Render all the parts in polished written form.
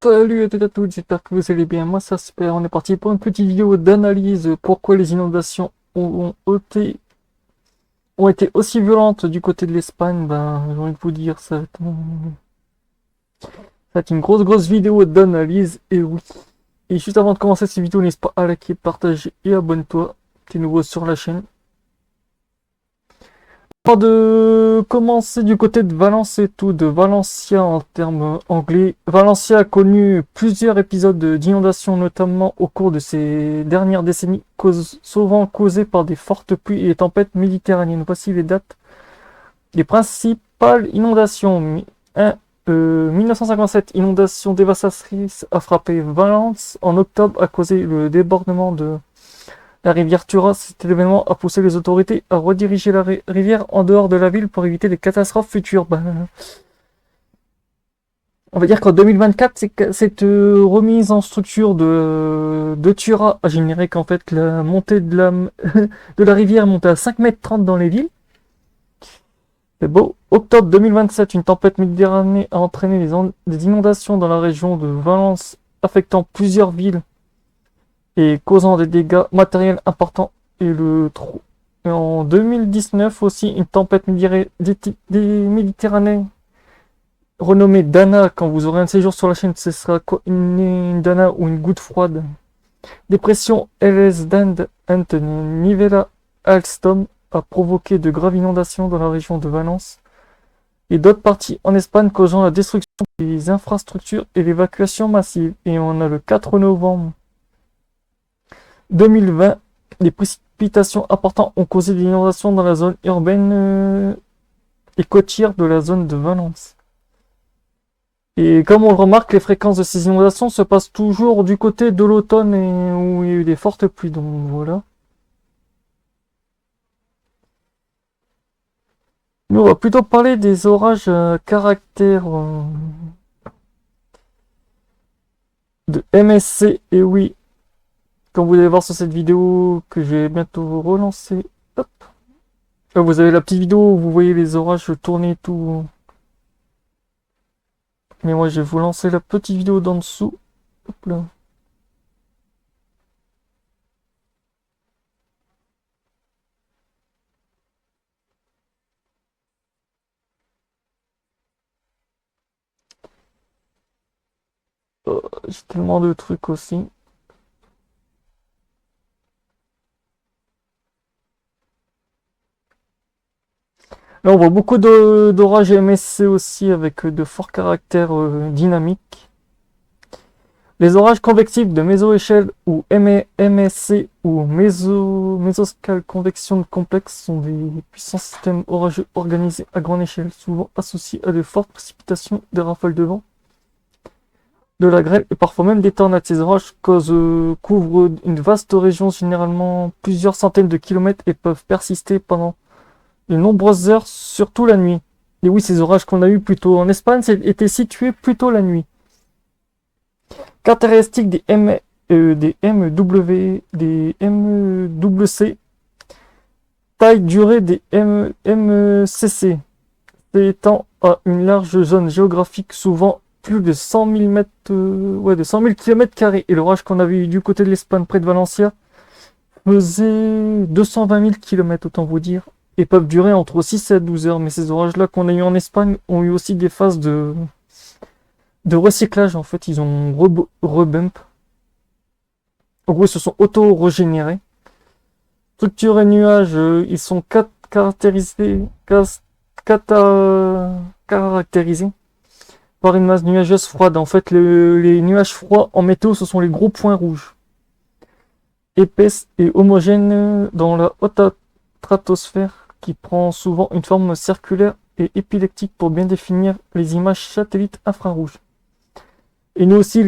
Salut à toutes et à toutes, j'espère que vous allez bien. Moi, ça se fait. On est parti pour une petite vidéo d'analyse pourquoi les inondations ont été aussi violentes du côté de l'Espagne. Ben, j'ai envie de vous dire, ça va être une grosse vidéo d'analyse. Et oui. Et juste avant de commencer cette vidéo, n'hésite pas à liker, partager et abonne-toi. T'es nouveau sur la chaîne. Avant de commencer du côté de Valence et tout, de Valencia en termes anglais, Valencia a connu plusieurs épisodes d'inondations, notamment au cours de ces dernières décennies, souvent causées par des fortes pluies et des tempêtes méditerranéennes. Voici les dates. Les principales inondations. 1957, inondation dévastatrice a frappé Valence. En octobre, a causé le débordement de la rivière Tura. Cet événement a poussé les autorités à rediriger la rivière en dehors de la ville pour éviter des catastrophes futures. On va dire qu'en 2024, cette remise en structure de Tura a généré qu'en fait la montée de la rivière montait à 5,30 m dans les villes. C'est beau. Octobre 2027, une tempête méditerranée a entraîné des inondations dans la région de Valence, affectant plusieurs villes et causant des dégâts matériels importants. Et en 2019 aussi, une tempête méditerranéenne renommée Dana. Quand vous aurez un séjour sur la chaîne, ce sera quoi, une Dana ou une goutte froide. Dépression LS Dand Nivela Alstom a provoqué de graves inondations dans la région de Valence et d'autres parties en Espagne, causant la destruction des infrastructures et l'évacuation massive. Et on a le 4 novembre 2020, les précipitations importantes ont causé des inondations dans la zone urbaine et côtière de la zone de Valence. Et comme on le remarque, les fréquences de ces inondations se passent toujours du côté de l'automne et où il y a eu des fortes pluies. Donc voilà. Nous, on va plutôt parler des orages à caractère de MSC. Et oui, comme vous allez voir sur cette vidéo que je vais bientôt relancer, hop. Là, vous avez la petite vidéo où vous voyez les orages tourner et tout. Mais moi, je vais vous lancer la petite vidéo d'en dessous. Hop là. J'ai tellement de trucs aussi. Là, on voit beaucoup d'orages MSC aussi avec de forts caractères dynamiques. Les orages convectifs de mésoéchelle ou MSC ou mésoscale convection complexe sont des puissants systèmes orageux organisés à grande échelle, souvent associés à de fortes précipitations, des rafales de vent, de la grêle et parfois même des tornades. Ces orages couvrent une vaste région, généralement plusieurs centaines de kilomètres, et peuvent persister pendant de nombreuses heures, surtout la nuit. Et oui, ces orages qu'on a eu plutôt en Espagne étaient situés plutôt la nuit. Caractéristiques des MWC, taille durée des MCC, s'étend à une large zone géographique, souvent plus de 100 000 mètres, de 100 000 km². Et l'orage qu'on avait eu du côté de l'Espagne, près de Valencia, faisait 220 000 km, autant vous dire, et peuvent durer entre 6 et 12 heures. Mais ces orages-là qu'on a eu en Espagne ont eu aussi des phases de recyclage. En fait, ils ont rebump. En gros, ils se sont auto-régénérés. Structure et nuages, ils sont caractérisés par une masse nuageuse froide. En fait, les nuages froids en météo, ce sont les gros points rouges, épaisses et homogènes dans la haute stratosphère, qui prend souvent une forme circulaire et épileptique pour bien définir les images satellites infrarouges. Et nous aussi,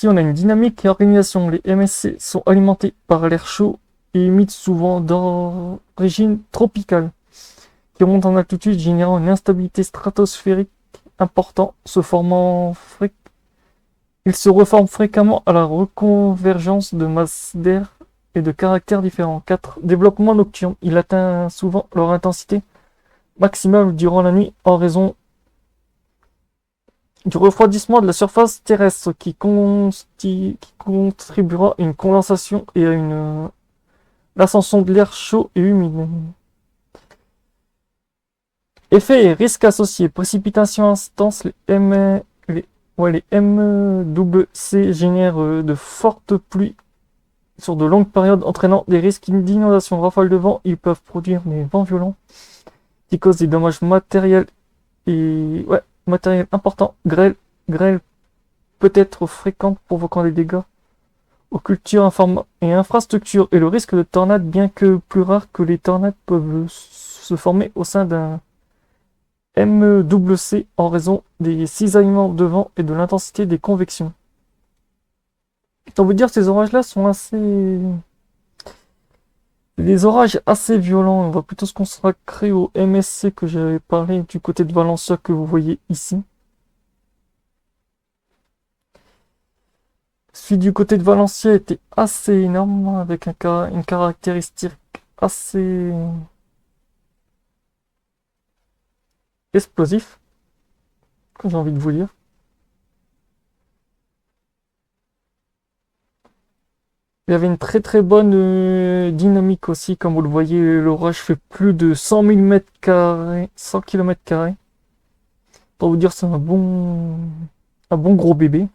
on a une dynamique et organisation. Les MSC sont alimentés par l'air chaud et humides, souvent d'origine tropicale, qui remontent en altitude, générant une instabilité stratosphérique importante. Ils se reforment fréquemment à la reconvergence de masses d'air et de caractères différents. 4. Développement nocturne. Il atteint souvent leur intensité maximale durant la nuit en raison du refroidissement de la surface terrestre qui contribuera à une condensation et à l'ascension de l'air chaud et humide. Effets et risques associés. Précipitations intenses, les MWC génèrent de fortes pluies sur de longues périodes, entraînant des risques d'inondation, rafales de vent. Ils peuvent produire des vents violents qui causent des dommages matériels matériels importants. Grêle peut être fréquente, provoquant des dégâts aux cultures et infrastructures, et le risque de tornades, bien que plus rare que les tornades, peuvent se former au sein d'un MWC en raison des cisaillements de vent et de l'intensité des convections. On veut dire que ces orages-là sont des orages assez violents. On va plutôt se consacrer au MSC que j'avais parlé du côté de Valencia que vous voyez ici. Celui du côté de Valencia était assez énorme, avec une caractéristique assez explosif, que j'ai envie de vous dire. Il y avait une très très bonne dynamique aussi, comme vous le voyez, l'orage fait plus de 100 000 mètres carrés, 100 km². Pour vous dire, c'est un bon gros bébé.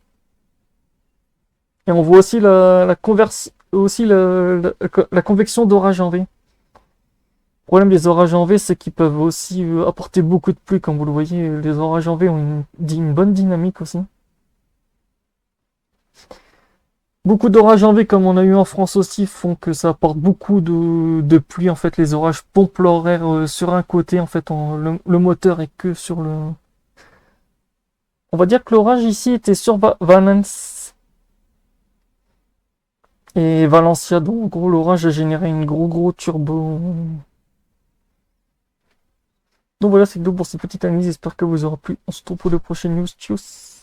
Et on voit aussi la convection d'orage en V. Le problème des orages en V, c'est qu'ils peuvent aussi apporter beaucoup de pluie, comme vous le voyez. Les orages en V ont une bonne dynamique aussi. Beaucoup d'orages en V, comme on a eu en France aussi, font que ça apporte beaucoup de pluie. En fait, les orages pompent leur air sur un côté. En fait, le moteur est que sur le... On va dire que l'orage ici était sur Valence et Valencia. Donc, en gros, l'orage a généré une gros turbo. Donc voilà, c'est tout pour cette petite analyse. J'espère que vous aura plu. On se retrouve pour de prochaines news. Tchuss!